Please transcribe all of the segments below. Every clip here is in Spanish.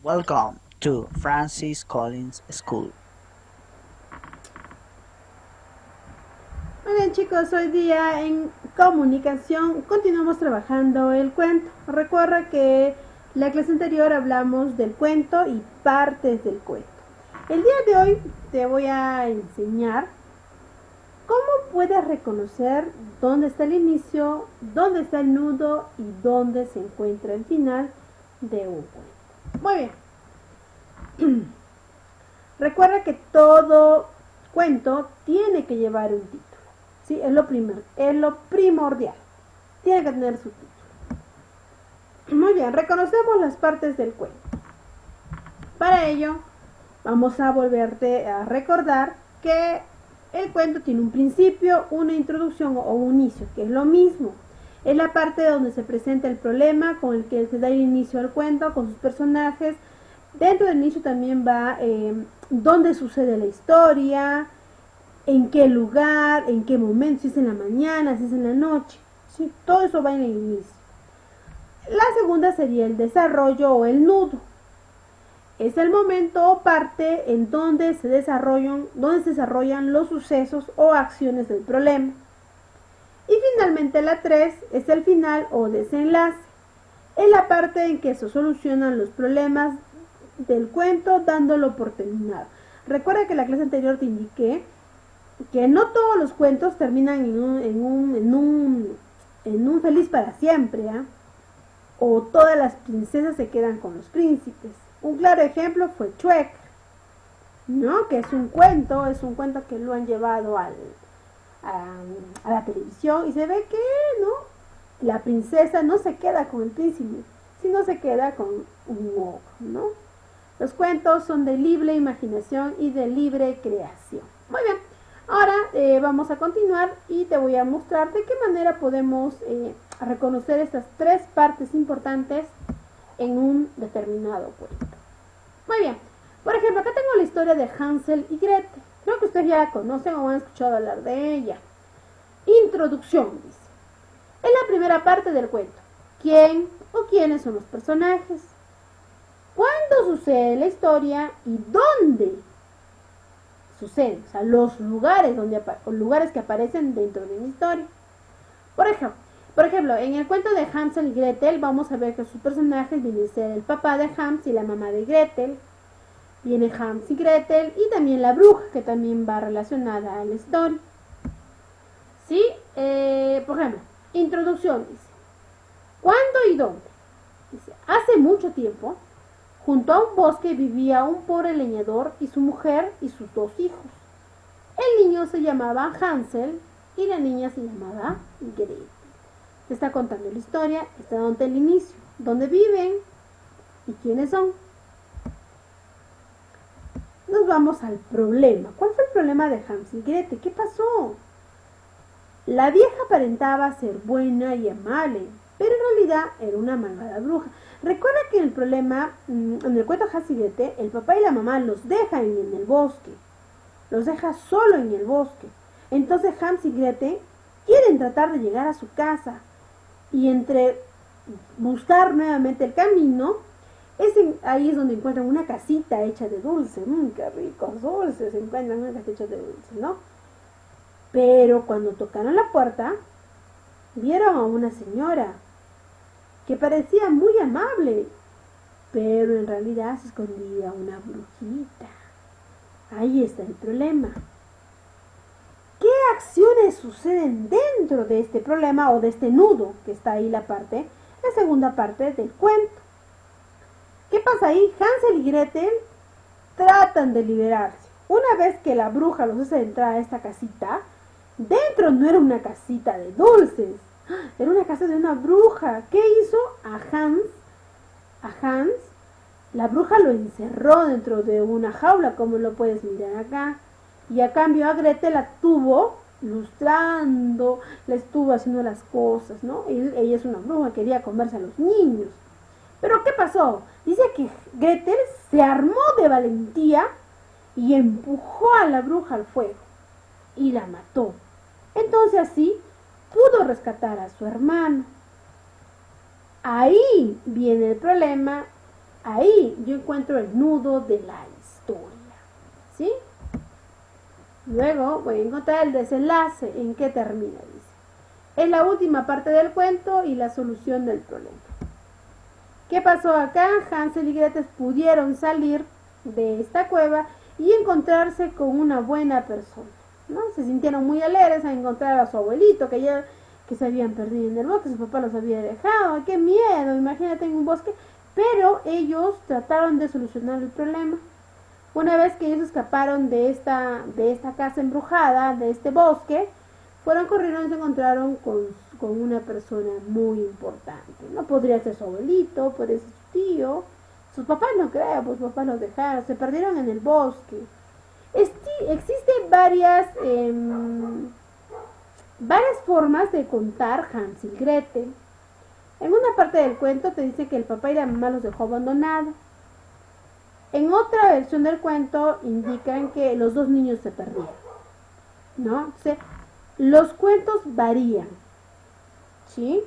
Welcome to Francis Collins School. Muy bien chicos, hoy día en comunicación continuamos trabajando el cuento. Recuerda que la clase anterior hablamos del cuento y partes del cuento. El día de hoy te voy a enseñar cómo puedes reconocer dónde está el inicio, dónde está el nudo y dónde se encuentra el final de un cuento. Muy bien. Recuerda que todo cuento tiene que llevar un título. ¿Sí? Es lo primordial. Tiene que tener su título. Muy bien, reconocemos las partes del cuento. Para ello, vamos a volverte a recordar que el cuento tiene un principio, una introducción o un inicio, que es lo mismo. Es la parte donde se presenta el problema con el que se da inicio al cuento, con sus personajes. Dentro del inicio también va dónde sucede la historia, en qué lugar, en qué momento, si es en la mañana, si es en la noche. ¿Sí? Todo eso va en el inicio. La segunda sería el desarrollo o el nudo. Es el momento o parte en donde se desarrollan los sucesos o acciones del problema. Y finalmente la 3 es el final o desenlace. Es la parte en que se solucionan los problemas del cuento dándolo por terminado. Recuerda que en la clase anterior te indiqué que no todos los cuentos terminan en un feliz para siempre, ¿eh? O todas las princesas se quedan con los príncipes. Un claro ejemplo fue Shrek, ¿no? Que es un cuento que lo han llevado a la televisión y se ve que, ¿no? La princesa no se queda con el príncipe, sino se queda con un ogro, ¿no? Los cuentos son de libre imaginación y de libre creación. Muy bien. Ahora vamos a continuar y te voy a mostrar de qué manera podemos reconocer estas tres partes importantes en un determinado cuento. Muy bien, por ejemplo, acá tengo la historia de Hansel y Gretel. Creo que ustedes ya la conocen o han escuchado hablar de ella. Introducción, dice. Es la primera parte del cuento. ¿Quién o quiénes son los personajes? ¿Cuándo sucede la historia y dónde sucede? O sea, los lugares que aparecen dentro de la historia. Por ejemplo, en el cuento de Hansel y Gretel vamos a ver que sus personajes vienen a ser el papá de Hans y la mamá de Gretel. Viene Hans y Gretel y también la bruja, que también va relacionada a la historia. ¿Sí? Por ejemplo, introducción dice: ¿cuándo y dónde? Dice: hace mucho tiempo, junto a un bosque vivía un pobre leñador y su mujer y sus dos hijos. El niño se llamaba Hansel y la niña se llamaba Gretel. Te está contando la historia, está dando el inicio, dónde viven y quiénes son. Nos vamos al problema. ¿Cuál fue el problema de Hansel y Gretel? ¿Qué pasó? La vieja aparentaba ser buena y amable, pero en realidad era una malvada bruja. Recuerda que en el cuento Hansel y Gretel, el papá y la mamá los dejan en el bosque. Los deja solo en el bosque. Entonces Hansel y Gretel quieren tratar de llegar a su casa. Y entre buscar nuevamente el camino, ahí es donde encuentran una casita hecha de dulce. ¡Qué ricos dulces! Se encuentran una casita hecha de dulce, ¿no? Pero cuando tocaron la puerta, vieron a una señora que parecía muy amable, pero en realidad se escondía una brujita. Ahí está el problema. ¿Qué acciones suceden dentro de este problema o de este nudo que está ahí la segunda parte del cuento? ¿Qué pasa ahí? Hansel y Gretel tratan de liberarse. Una vez que la bruja los hace entrar a esta casita, dentro no era una casita de dulces, era una casa de una bruja. ¿Qué hizo? A Hans, la bruja lo encerró dentro de una jaula, como lo puedes mirar acá. Y a cambio a Gretel la tuvo lustrando, le estuvo haciendo las cosas, ¿no? Ella es una bruja, quería comerse a los niños. Pero ¿qué pasó? Dice que Gretel se armó de valentía y empujó a la bruja al fuego y la mató. Entonces así pudo rescatar a su hermano. Ahí viene el problema ahí yo encuentro el nudo de la historia, ¿sí? Luego voy a encontrar el desenlace, en qué termina, dice. Es la última parte del cuento y la solución del problema. ¿Qué pasó acá? Hansel y Gretel pudieron salir de esta cueva y encontrarse con una buena persona, ¿no? Se sintieron muy alegres a encontrar a su abuelito que se habían perdido en el bosque, su papá los había dejado. ¡Qué miedo! Imagínate en un bosque. Pero ellos trataron de solucionar el problema. Una vez que ellos escaparon de esta casa embrujada, de este bosque, fueron corriendo y se encontraron con una persona muy importante. No podría ser su abuelito, podría ser su tío. Sus papás no creo, pues sus papás los dejaron, se perdieron en el bosque. Existen varias formas de contar Hansel y Gretel. En una parte del cuento te dice que el papá y la mamá los dejó abandonados. En otra versión del cuento indican que los dos niños se perdieron, ¿no? O sea, los cuentos varían, ¿sí?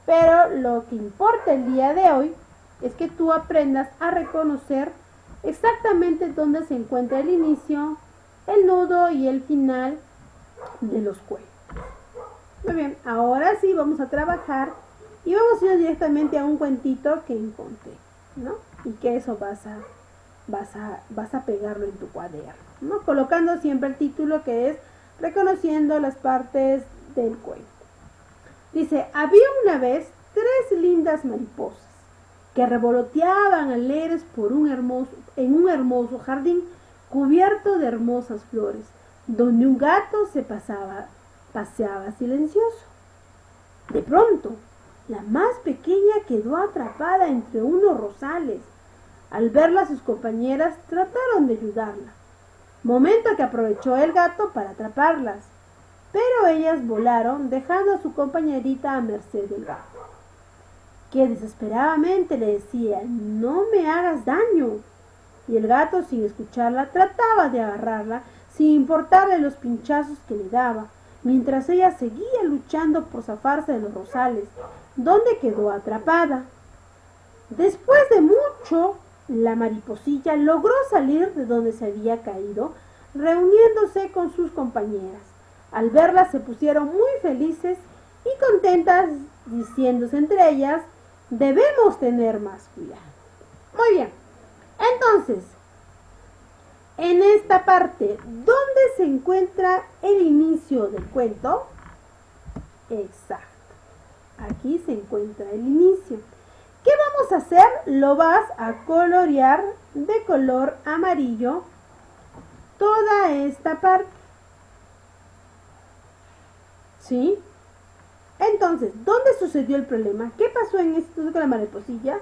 Pero lo que importa el día de hoy es que tú aprendas a reconocer exactamente dónde se encuentra el inicio, el nudo y el final de los cuentos. Muy bien, ahora sí vamos a trabajar y vamos a ir directamente a un cuentito que encontré, ¿no? Y que eso vas a pegarlo en tu cuaderno, ¿no? Colocando siempre el título, que es reconociendo las partes del cuento. Dice, había una vez 3 lindas mariposas que revoloteaban alegres en un hermoso jardín cubierto de hermosas flores, donde un gato paseaba silencioso. De pronto, la más pequeña quedó atrapada entre unos rosales. Al verla, sus compañeras trataron de ayudarla, momento que aprovechó el gato para atraparlas, pero ellas volaron dejando a su compañerita a merced del gato, que desesperadamente le decía, no me hagas daño. Y el gato, sin escucharla, trataba de agarrarla sin importarle los pinchazos que le daba, mientras ella seguía luchando por zafarse de los rosales, donde quedó atrapada. Después de mucho, la mariposilla logró salir de donde se había caído, reuniéndose con sus compañeras. Al verla se pusieron muy felices y contentas, diciéndose entre ellas, debemos tener más cuidado. Muy bien, entonces, en esta parte, ¿dónde se encuentra el inicio del cuento? Exacto, aquí se encuentra el inicio. ¿Qué vamos a hacer? Lo vas a colorear de color amarillo toda esta parte. ¿Sí? Entonces, ¿dónde sucedió el problema? ¿Qué pasó en esto con la mariposilla?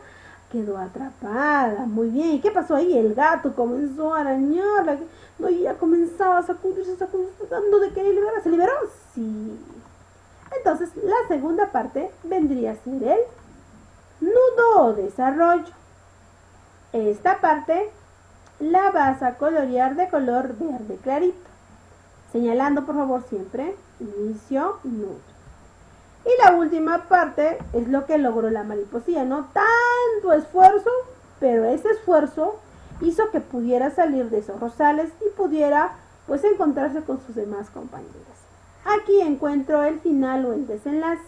Quedó atrapada. Muy bien. ¿Y qué pasó ahí? El gato comenzó a arañarla. No, y ya comenzaba a sacudirse, tratando de que liberara. ¿Se liberó? Sí. Entonces, la segunda parte vendría a ser el nudo o desarrollo. Esta parte la vas a colorear de color verde clarito, señalando por favor siempre inicio, nudo. Y la última parte es lo que logró la mariposilla, ¿no? Tanto esfuerzo, pero ese esfuerzo hizo que pudiera salir de esos rosales y pudiera pues encontrarse con sus demás compañeras. Aquí encuentro el final o el desenlace.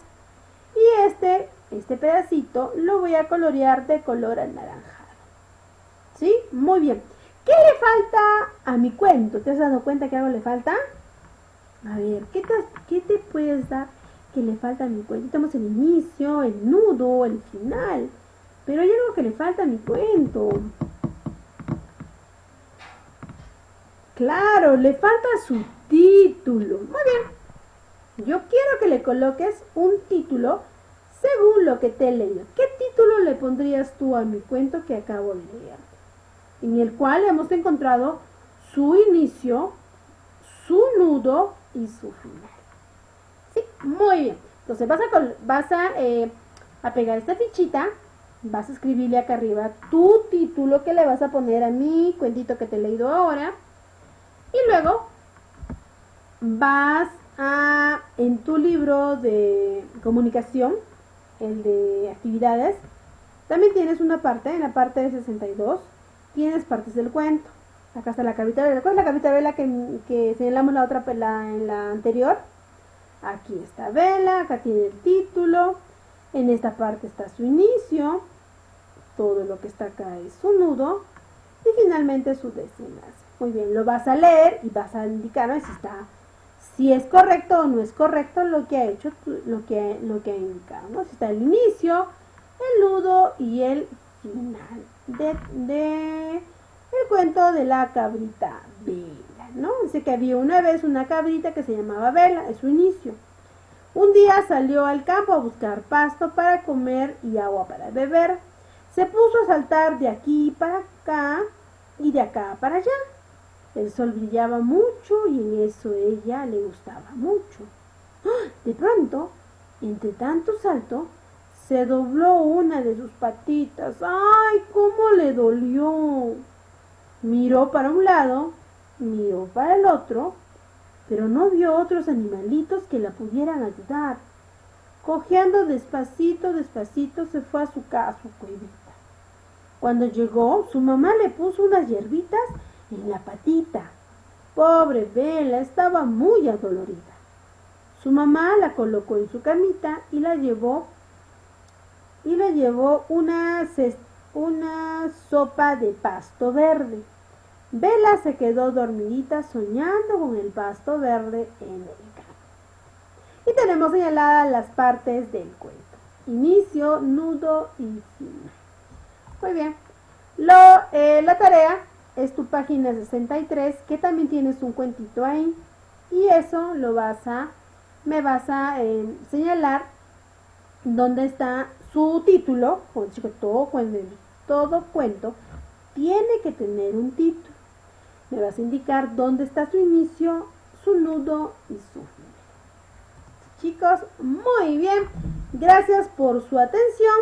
Y este pedacito lo voy a colorear de color anaranjado. ¿Sí? Muy bien. ¿Qué le falta a mi cuento? ¿Te has dado cuenta que algo le falta? A ver, ¿qué te puedes dar que le falta a mi cuento? Tenemos el inicio, el nudo, el final. Pero hay algo que le falta a mi cuento. Claro, le falta su título. Muy bien. Yo quiero que le coloques un título según lo que te he leído. ¿Qué título le pondrías tú a mi cuento que acabo de leer? En el cual hemos encontrado su inicio, su nudo y su final. Sí, muy bien. Entonces vas a pegar esta fichita, vas a escribirle acá arriba tu título que le vas a poner a mi cuentito que te he leído ahora. Y luego vas en tu libro de comunicación, el de actividades, También tienes una parte, en la parte de 62, tienes partes del cuento. Acá está la carita vela. ¿Cuál es la carita vela que señalamos en la anterior? Aquí está vela, acá tiene el título, en esta parte está su inicio, todo lo que está acá es su nudo y finalmente su desenlace. Muy bien, lo vas a leer y vas a indicar, ¿no?, si es correcto o no es correcto lo que ha hecho, lo que ha indicado, ¿no? Si está el inicio, el nudo y el final de el cuento de la cabrita Vela, ¿no? Dice que había una vez una cabrita que se llamaba Vela, es su inicio. Un día salió al campo a buscar pasto para comer y agua para beber. Se puso a saltar de aquí para acá y de acá para allá. El sol brillaba mucho y en eso ella le gustaba mucho. De pronto, entre tanto salto, se dobló una de sus patitas. ¡Ay, cómo le dolió! Miró para un lado, miró para el otro, pero no vio otros animalitos que la pudieran ayudar. Cojeando despacito, despacito, se fue a su cuevita. Cuando llegó, su mamá le puso unas hierbitas en la patita. Pobre Vela, estaba muy adolorida. Su mamá la colocó en su camita y la llevó una sopa de pasto verde. Vela se quedó dormidita soñando con el pasto verde en el campo. Y tenemos señaladas las partes del cuento: inicio, nudo y final. Muy bien. La tarea es tu página 63, que también tienes un cuentito ahí. Y eso me vas a señalar dónde está su título. Pues, todo cuento tiene que tener un título. Me vas a indicar dónde está su inicio, su nudo y su final. Chicos, muy bien. Gracias por su atención.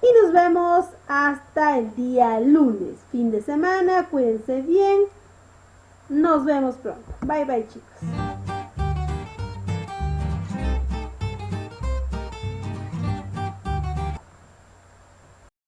Y nos vemos hasta el día lunes. Fin de semana, cuídense bien. Nos vemos pronto. Bye bye, chicos.